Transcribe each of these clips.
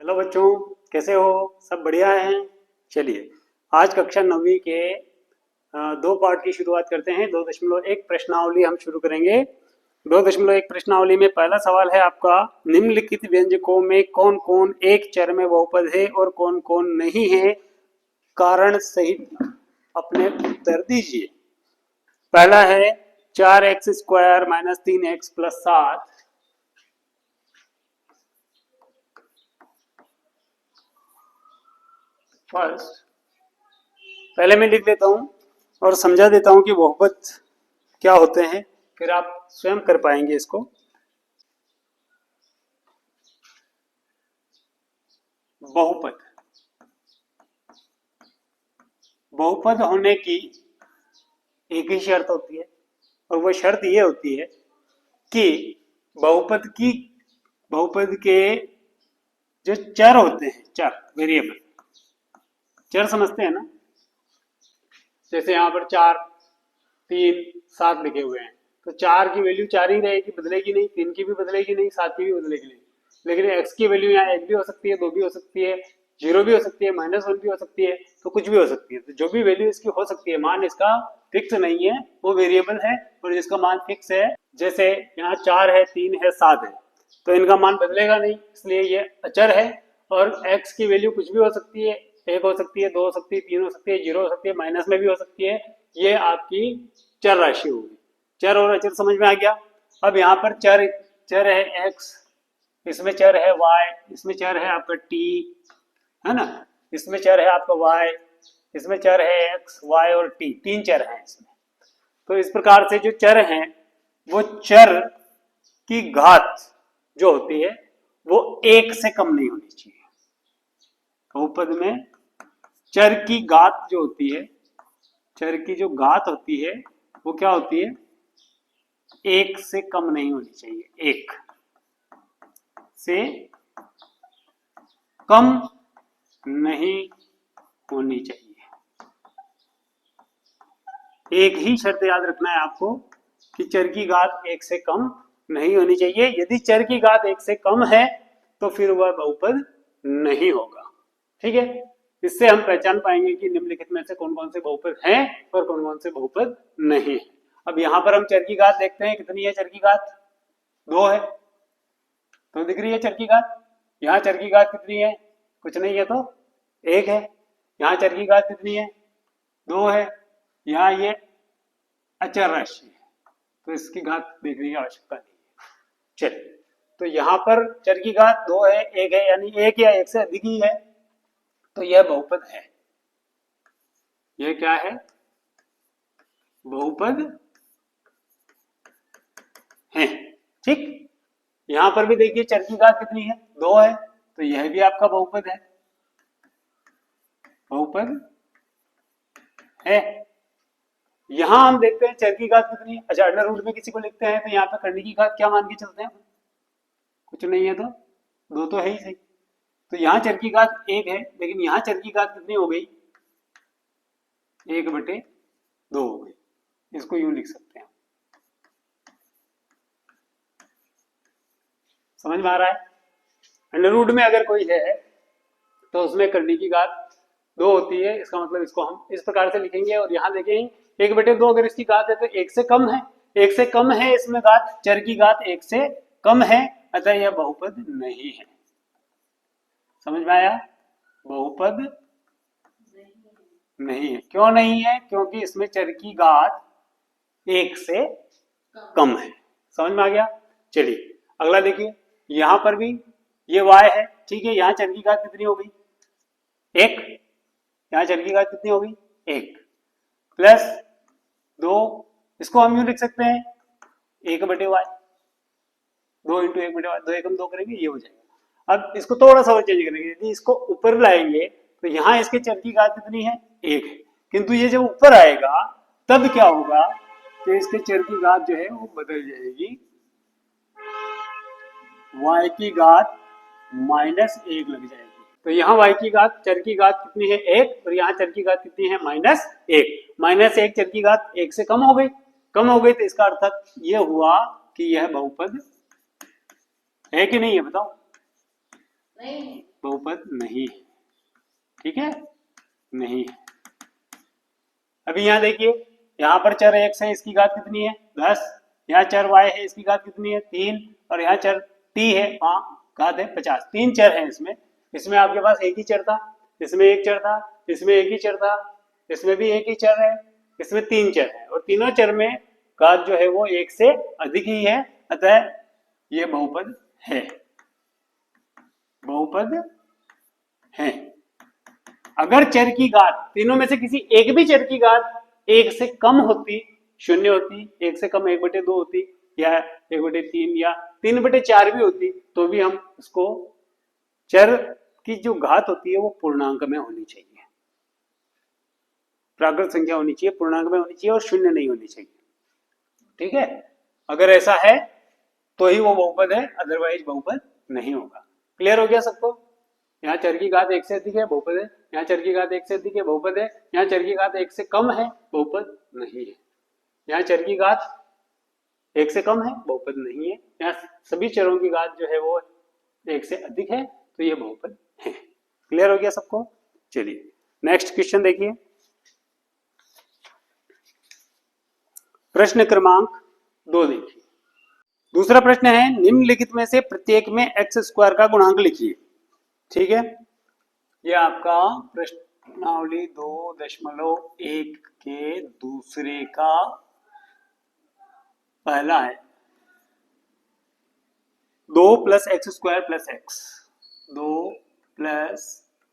Hello बच्चों, कैसे हो? सब बढ़िया हैं। चलिए, आज कक्षा 9वीं के दो पार्ट की शुरुआत करते हैं। 2.1 प्रश्नावली हम शुरू करेंगे। 2.1 प्रश्नावली में पहला सवाल है आपका, निम्नलिखित व्यंजकों में कौन कौन एक चर में बहुपद है और कौन कौन नहीं है, कारण सहित अपने उत्तर दीजिए। पहला है 4x² - 3x + 7। फर्स्ट पहले मैं लिख देता हूं और समझा देता हूं कि बहुपद क्या होते हैं, फिर आप स्वयं कर पाएंगे इसको। बहुपद बहुपद होने की एक ही शर्त होती है, और वो शर्त ये होती है कि बहुपद के जो चर होते हैं, चर वेरिएबल, चर समझते हैं ना। जैसे यहाँ पर 4, 3, 7 लिखे हुए हैं, तो 4 की वैल्यू 4 ही रहेगी, बदलेगी नहीं। 3 की भी बदलेगी नहीं, 7 की भी बदलेगी नहीं। लेकिन x की वैल्यू यहाँ 1 भी हो सकती है, 2 भी हो सकती है, 0 भी हो सकती है, -1 भी हो सकती है, तो कुछ भी हो सकती है। तो जो भी वैल्यू इसकी हो सकती है, मान इसका फिक्स नहीं है, वो वेरिएबल है। और जिसका मान फिक्स है, जैसे यहाँ 4 है, 3 है, 7 है, तो इनका मान बदलेगा नहीं, इसलिए ये अचर है। और x की वैल्यू कुछ भी हो सकती है, 1 हो सकती है, 2 हो सकती है, 3 हो सकती है, 0 हो सकती है, माइनस में भी हो सकती है। ये आपकी चर राशि होगी। चर और अचर समझ में आ गया। अब यहाँ पर चर चर है x, इसमें चर है y, इसमें चर है आपका t, है ना, इसमें चर है आपका y, इसमें चर है x, y और t, 3 चर हैं इसमें। तो इस प्रकार से जो चर हैं, वो चर की घात जो होती है वो 1 से कम नहीं होनी चाहिए। बहुपद में चर की घात जो होती है, चर की जो घात होती है वो क्या होती है? 1 से कम नहीं होनी चाहिए। 1 से कम नहीं होनी चाहिए। एक ही शर्त याद रखना है आपको कि चर की घात 1 से कम नहीं होनी चाहिए। यदि चर की घात 1 से कम है तो फिर वह बहुपद नहीं होगा। ठीक है, इससे हम पहचान पाएंगे कि निम्नलिखित में से कौन कौन से बहुपद हैं और कौन कौन से बहुपद नहीं है। अब यहां पर हम चर की घात देखते हैं, कितनी है चर की घात? 2 है, तो दिख रही है चर की घात। यहाँ चर की घात कितनी है? कुछ नहीं है, तो 1 है। यहाँ चर की घात कितनी है? 2 है। यहाँ ये अचर राशि है, तो इसकी घात देखने की आवश्यकता नहीं है। चलिए, तो यहाँ पर चर की घात 2 है, 1 है, यानी 1 या 1 से अधिक ही है, तो यह बहुपद है। यह क्या है? बहुपद है। ठीक, यहां पर भी देखिए चर की घात कितनी है? 2 है, तो यह भी आपका बहुपद है, बहुपद है। यहां हम देखते हैं चर की घात कितनी है। अच्छा, अंडर रूट में किसी को लिखते हैं तो यहाँ पे करने की घात क्या मान के चलते हैं? कुछ नहीं है, तो 2 तो है ही सही। तो यहाँ चर की घात 1 है, लेकिन यहाँ चर की घात कितनी हो गई? 1/2 हो गई। इसको यूं लिख सकते हैं। समझ में आ रहा है? अंडर रूट में अगर कोई है तो उसमें करने की घात 2 होती है, इसका मतलब इसको हम इस प्रकार से लिखेंगे। और यहाँ देखेंगे 1/2 अगर इसकी घात है तो 1 से कम है, 1 से कम है इसमें घात, चर की घात 1 से कम है, अतः यह बहुपद नहीं है। समझ में आया? बहुपद नहीं है। क्यों नहीं है? क्योंकि इसमें चर की घात 1 से कम है। समझ में आ गया? चलिए अगला देखिए, यहां पर भी ये y है, ठीक है। यहाँ चर की घात कितनी हो गई? 1। यहाँ चर की घात कितनी हो गई? 1 प्लस 2, इसको हम यूं लिख सकते हैं 1/y, 2 × 1/y, 2 एकम 2 करेंगे, ये हो जाएगा। अब इसको थोड़ा सा और चेंज करेंगे, यदि इसको ऊपर लाएंगे तो यहाँ इसके चर की घात कितनी है? 1 है, किंतु ये जब ऊपर आएगा तब क्या होगा कि इसके चर की घात जो है वो बदल जाएगी, y की घात -1 लग जाएगी। तो यहाँ y की घात, चर की घात कितनी है? 1, और यहाँ चर की घात कितनी है? -1। -1 चर की घात 1 से कम हो गई, तो इसका अर्थ ये हुआ कि यह बहुपद है कि नहीं है? बताओ। नहीं, बहुपद नहीं है। ठीक है, नहीं है। अभी यहाँ देखिए, यहाँ पर चर x है, इसकी घात कितनी है 10, यहाँ चर y है, इसकी घात कितनी है 3, और यहाँ चर t है, घात है 50। 3 चर हैं इसमें। इसमें आपके पास एक ही चर था, इसमें एक चर था, इसमें एक ही चर था, इसमें भी एक ही चर है, इसमें 3 चर है, और तीनों चर में घात जो है वो 1 से अधिक ही है, अतः ये बहुपद है, बहुपद है। अगर चर की घात, तीनों में से किसी एक भी चर की घात 1 से कम होती, 0 होती, 1 से कम 1/2 होती, या 1/3 या 3/4 भी होती, तो भी हम उसको, चर की जो घात होती है वो पूर्णांक में होनी चाहिए, प्राकृत संख्या होनी चाहिए, पूर्णांक में होनी चाहिए, और 0 नहीं होनी चाहिए। ठीक है, अगर ऐसा है तो ही वो बहुपद है, अदरवाइज बहुपद नहीं होगा। क्लियर हो गया सबको? यहाँ चर की घात 1 से अधिक है, बहुपद है। यहाँ चर की घात 1 से अधिक है, बहुपद है। यहाँ चर की घात 1 से कम है, बहुपद नहीं है। यहाँ चर की घात 1 से कम है, बहुपद नहीं है। यहाँ सभी चरों की घात जो है वो 1 से अधिक है, तो ये बहुपद है। क्लियर हो गया सबको? चलिए नेक्स्ट क्वेश्चन देखिए, प्रश्न क्रमांक 2 देखिए। दूसरा प्रश्न है, निम्नलिखित में से प्रत्येक में x² का गुणांक लिखिए। ठीक है, ये आपका प्रश्नावली 2.1 के दूसरे का पहला है। 2 + x² + x, 2 +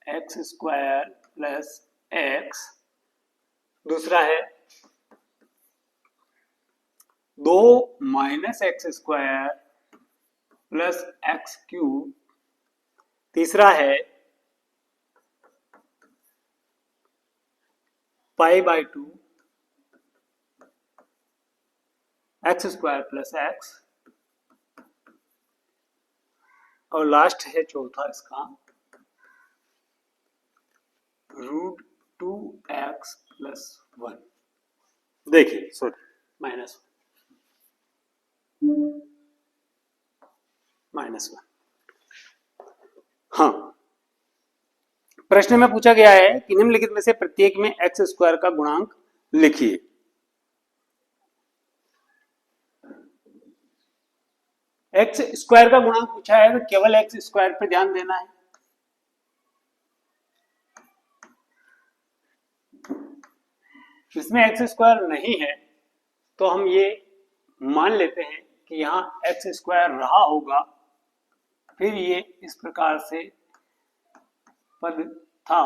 x² + x। दूसरा है 2 - x² + x³। तीसरा है π/2 x² + x, और लास्ट है चौथा इसका √2x + 1। देखिए सॉरी -1। हाँ, प्रश्न में पूछा गया है कि निम्नलिखित में से प्रत्येक में x² का गुणांक लिखिए। x² का गुणांक पूछा है तो केवल x² पे ध्यान देना है। इसमें x² नहीं है तो हम ये मान लेते हैं कि यहाँ x² रहा होगा, फिर ये इस प्रकार से पद था,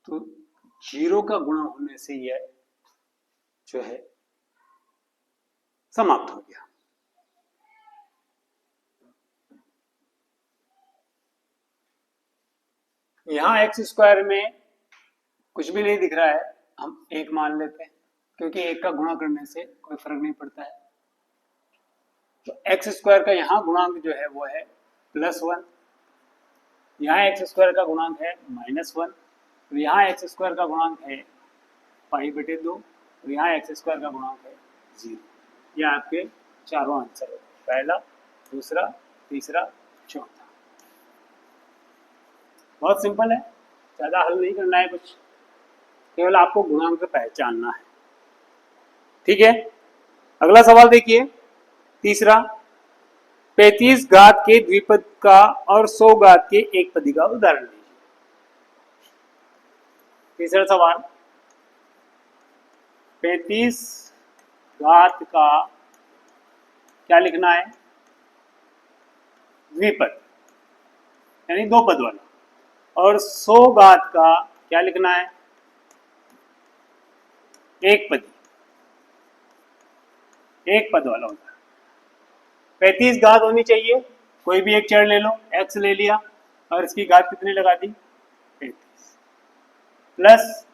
तो 0 का गुणा होने से यह जो है समाप्त हो गया। यहाँ x² में कुछ भी नहीं दिख रहा है, हम 1 मान लेते हैं, क्योंकि 1 का गुणा करने से कोई फर्क नहीं पड़ता है। तो x² का यहाँ गुणांक जो है वो है +1, यहाँ x² का गुणांक है -1, तो यहाँ x² का गुणांक है π/2, और यहाँ x² का गुणांक है 0। ये आपके चारों आंसर है, पहला, दूसरा, तीसरा, चौथा। बहुत सिंपल है, ज्यादा हल नहीं करना है कुछ, केवल आपको गुणांक पहचानना है। ठीक है, अगला सवाल देखिए, तीसरा, 35 घात के द्विपद का और 100 घात के एकपदी का उदाहरण दीजिए। तीसरा सवाल, 35 घात का क्या लिखना है, द्विपद यानी 2 पद वाला, और 100 घात का क्या लिखना है, एक पद वाला होता है। 35 घात होनी चाहिए, कोई भी एक चर ले लो, x ले लिया और इसकी घात कितनी लगा दी 35, प्लस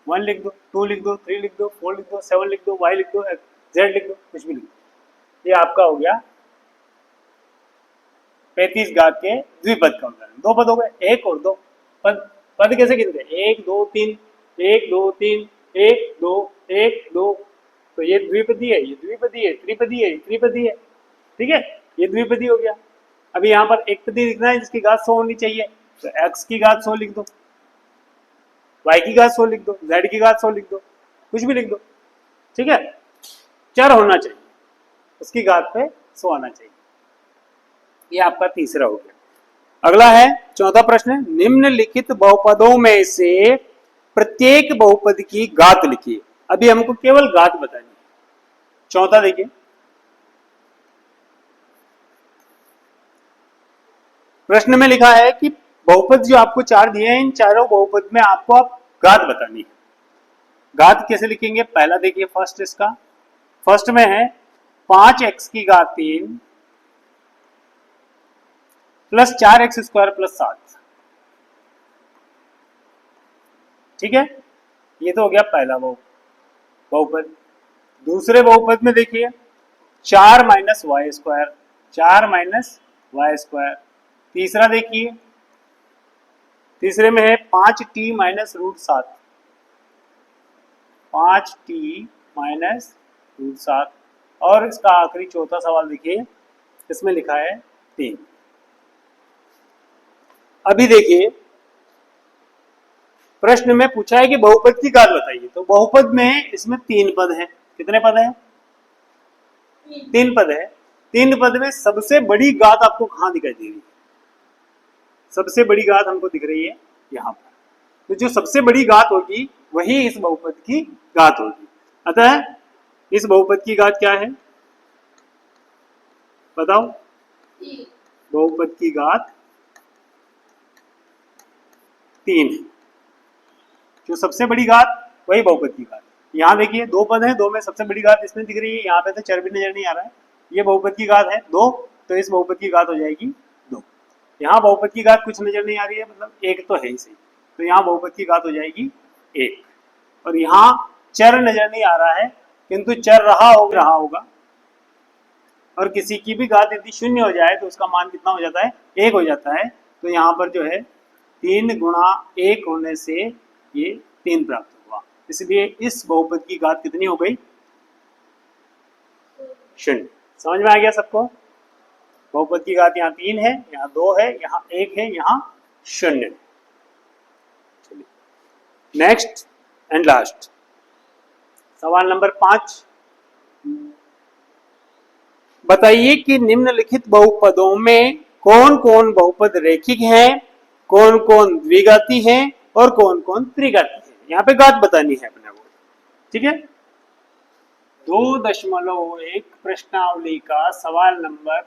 1 लिख दो, 2 लिख दो, 3 लिख दो, 4 लिख दो, 7 लिख दो, y लिख दो, z लिख दो, कुछ भी लिख दो। ये आपका हो गया 35 घात के द्विपद का उदाहरण। 2 पद हो गए, 1 और 2 पद। पद कैसे गिनते हैं, 1 2 3, 1 2 3, 1 2 1 2, तो ये द्विपदी है, ये द्विपदी है, त्रिपदी है, त्रिपदी है। ठीक है, ये द्विपदी हो गया। अभी यहाँ पर एक पद लिखना है जिसकी घात 100 होनी चाहिए, तो x की घात 100 लिख दो, y की घात 100 लिख दो, z की घात 100 लिख दो, कुछ भी लिख दो, ठीक है। चर होना चाहिए, उसकी घात पे 100 आना चाहिए। ये आपका तीसरा हो गया। अगला है चौथा प्रश्न, निम्नलिखित बहुपदों में से प्रत्येक बहुपद की घात लिखिए। अभी हमको केवल घात बतानी है। चौथा देखिए, प्रश्न में लिखा है कि बहुपद जो आपको 4 दिए हैं, इन चारों बहुपद में आपको आप घात बतानी है। घात कैसे लिखेंगे, पहला देखिए फर्स्ट इसका, फर्स्ट में है 5x की घात 3 प्लस 4x स्क्वायर प्लस 7, ठीक है। ये तो हो गया पहला बहुपद। दूसरे बहुपद में देखिए 4 minus Y square, 4 minus Y square. तीसरा देखिए, तीसरे में है 5t minus root 7, 5t minus root 7। और इसका आखिरी चौथा सवाल देखिए, इसमें लिखा है 3। अभी देखिए प्रश्न में पूछा है कि बहुपद की घात बताइए, तो बहुपद में इसमें 3 पद हैं। कितने पद हैं? 3 पद है। 3 पद में सबसे बड़ी घात आपको कहां दिखाई दे रही है? सबसे बड़ी घात हमको दिख रही है यहाँ पर। तो जो सबसे बड़ी घात होगी वही इस बहुपद की घात होगी। अतः इस बहुपद की घात क्या है बताओ? बहुपद की घात 3 है। जो सबसे बड़ी घात वही बहुपद की घात। यहाँ देखिए 2 पद हैं, 2 में सबसे बड़ी घात इसमें दिख रही है, यहाँ पे तो चर भी नजर नहीं आ रहा है। ये बहुपद की घात है 2, तो इस बहुपद की घात हो जाएगी 2। यहाँ बहुपद की घात कुछ नजर नहीं आ रही है, मतलब 1 तो है ही सही, तो यहाँ बहुपद की घात हो जाएगी 1। और यहाँ चर नजर नहीं आ रहा है, किंतु चर रहा होगा। और किसी की भी घात यदि 0 हो जाए तो उसका मान कितना हो जाता है? 1 हो जाता है। तो यहाँ पर जो है 3 गुणा 1 होने से ये 3 प्राप्त हुआ। इसलिए इस बहुपद की घात कितनी हो गई? 0। समझ में आ गया सबको? बहुपद की घात यहाँ 3 है, यहाँ 2 है, यहाँ 1 है, यहाँ 0 है। नेक्स्ट एंड लास्ट सवाल नंबर 5, बताइए कि निम्नलिखित बहुपदों में कौन कौन बहुपद रैखिक हैं, कौन कौन द्विघाती हैं और कौन कौन त्रिघाती है। यहाँ पे घात बतानी है अपने को, ठीक है। 2.1 प्रश्नावली का सवाल नंबर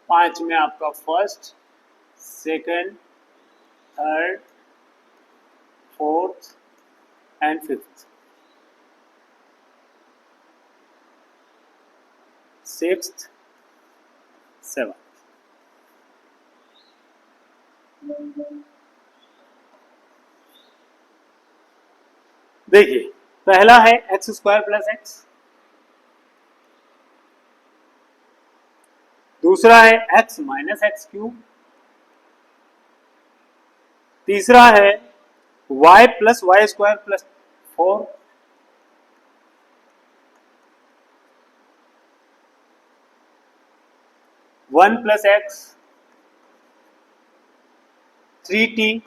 5 में आपका first, second, third, fourth and fifth, sixth, seventh. देखिए पहला है एक्स स्क्वायर प्लस एक्स, दूसरा है एक्स माइनस एक्स क्यूब, तीसरा है y plus Y square plus 4, one plus X, 3t,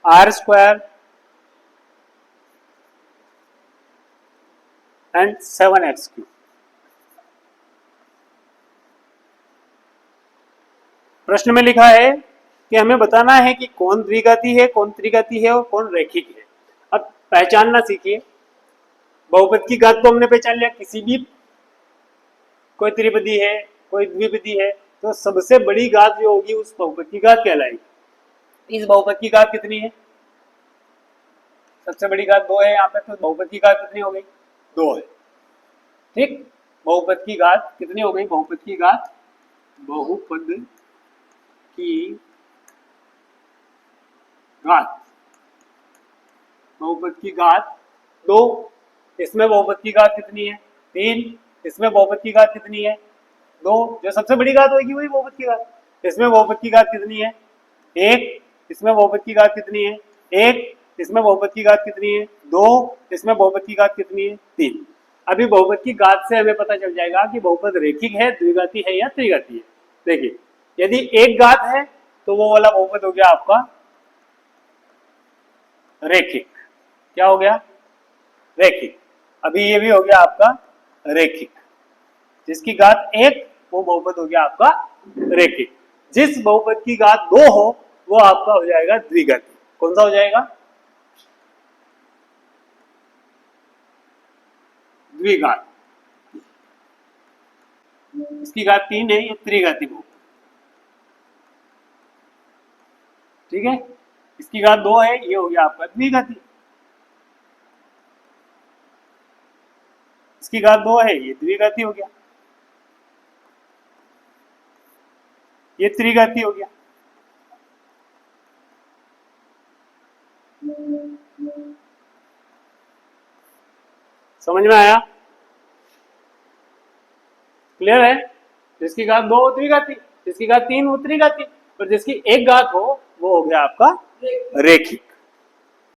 R square and 7x cube. प्रश्न में लिखा है कि हमें बताना है कि कौन द्विघाती है, कौन त्रिघाती है और कौन रैखिक है। अब पहचानना सीखिए। बहुपद की घात तो हमने पहचान लिया, किसी भी कोई त्रिपदी है, कोई द्विपदी है, तो सबसे बड़ी घात जो होगी उस बहुपद की घात कहलाएगी। इस बहुपद की घात कितनी है? सबसे बड़ी घात 2 है यहाँ पे, तो बहुपद की घात कितनी हो गई? 2 है, ठीक। बहुपद की घात कितनी हो गई? बहुपद की घात, बहुपद की घात, बहुपद की घात 2। इसमें बहुपद की घात कितनी है? 3। इसमें बहुपद की घात कितनी है? 2। जो सबसे बड़ी घात होगी वही बहुपद की घात। इसमें बहुपद की घात कितनी है? 1। इसमें बहुपद की घात कितनी है? 1। इसमें बहुपद की घात कितनी है? 2। इसमें बहुपद की घात कितनी है? 3। अभी बहुपद की घात से हमें पता चल जाएगा कि बहुपद रेखिक है, द्विघाती है या त्रिघाती है। देखिए यदि एक घात है तो वो वाला बहुपद हो गया आपका रेखिक। क्या हो गया? रेखिक। अभी ये भी हो गया आपका रेखिक। जिसकी घात एक वो बहुपद हो गया आपका रेखिक। जिस बहुपद की घात दो हो वो आपका हो जाएगा द्विघाती। कौन सा हो जाएगा? द्विघात। इसकी घात तीन है, ये त्रिघाती बहुपद। ठीक है, इसकी घात दो है, ये हो गया आपका द्विघाती। इसकी घात दो है, ये द्विघाती हो गया, ये त्रिघाती हो गया। समझ में आया? क्लियर है? जिसकी घात दो वो द्विघाती, जिसकी घात तीन वो त्रिघाती, और जिसकी एक घात हो वो हो गया आपका रेखिक।